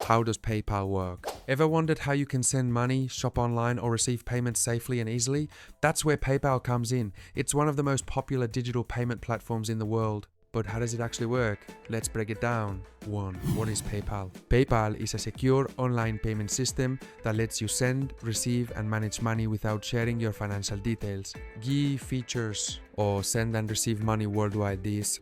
How does PayPal work? Ever wondered how you can send money, shop online, or receive payments safely and easily? That's where PayPal comes in. It's one of the most popular digital payment platforms in the world. But how does it actually work? Let's break it down. 1. What is PayPal? PayPal is a secure online payment system that lets you send, receive, and manage money without sharing your financial details. Key features or send and receive money worldwide is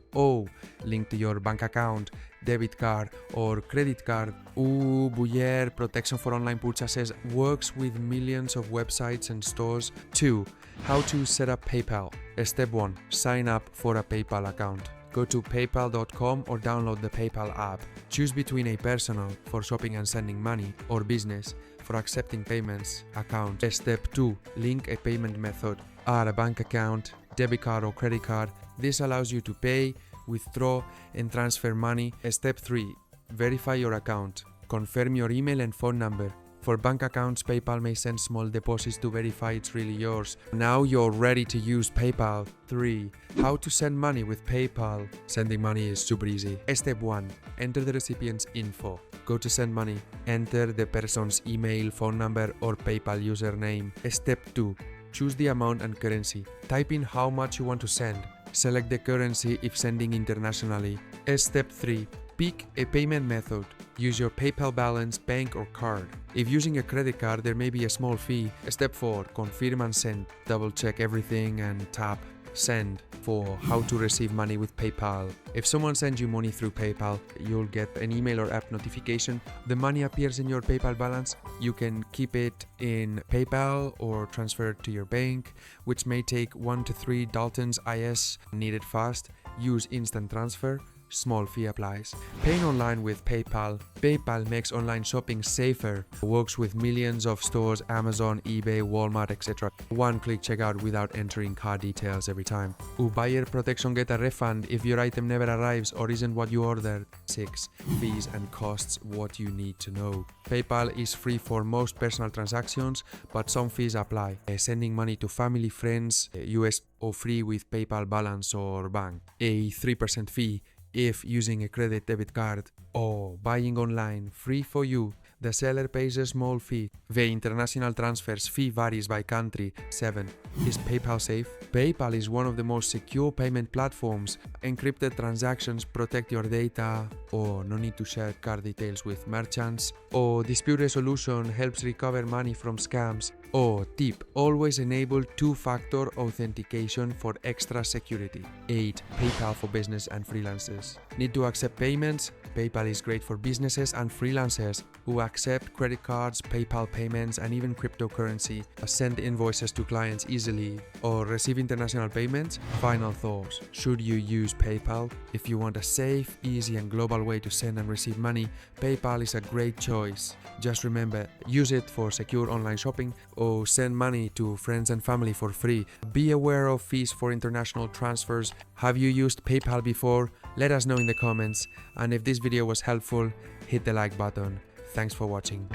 link to your bank account, debit card or credit card. Buyer protection for online purchases, works with millions of websites and stores. 2. How to set up PayPal. Step 1. Sign up for a PayPal account. Go to paypal.com or download the PayPal app. Choose between a personal for shopping and sending money or business for accepting payments account. Step 2. Link a payment method. Add a bank account, debit card or credit card. This allows you to pay, withdraw and transfer money. Step 3. Verify your account. Confirm your email and phone number. For bank accounts, PayPal may send small deposits to verify it's really yours. Now you're ready to use PayPal. 3. How to send money with PayPal. Sending money is super easy. Step 1. Enter the recipient's info. Go to send money. Enter the person's email, phone number or PayPal username. Step 2. Choose the amount and currency. Type in how much you want to send. Select the currency if sending internationally. Step 3. Pick a payment method. Use your PayPal balance, bank or card. If using a credit card, there may be a small fee. Step 4. Confirm and send. Double check everything and tap send. For how to receive money with PayPal. If someone sends you money through PayPal, you'll get an email or app notification. The money appears in your PayPal balance. You can keep it in PayPal or transfer it to your bank, which may take 1 to 3 Dalton's IS needed fast. Use instant transfer. Small fee applies. Paying online with PayPal. PayPal makes online shopping safer. Works with millions of stores, Amazon, eBay, Walmart, etc. One-click checkout without entering card details every time. Buyer protection, get a refund if your item never arrives or isn't what you ordered. 6. Fees and costs, what you need to know. PayPal is free for most personal transactions, but some fees apply. Sending money to family, friends, US or free with PayPal balance or bank. A 3% fee if using a credit debit card. Or buying online, free for you. The seller pays a small fee. The international transfers fee varies by country. 7. Is PayPal safe? PayPal is one of the most secure payment platforms. Encrypted transactions protect your data, or no need to share card details with merchants. Or dispute resolution helps recover money from scams. Or tip, always enable two-factor authentication for extra security. 8. PayPal for business and freelancers. Need to accept payments? PayPal is great for businesses and freelancers who accept credit cards, PayPal payments, and even cryptocurrency. Send invoices to clients easily or receive international payments. Final thoughts. Should you use PayPal? If you want a safe, easy, and global way to send and receive money, PayPal is a great choice. Just remember, use it for secure online shopping or send money to friends and family for free. Be aware of fees for international transfers. Have you used PayPal before? Let us know in the comments. And if this video was helpful, hit the like button. Thanks for watching.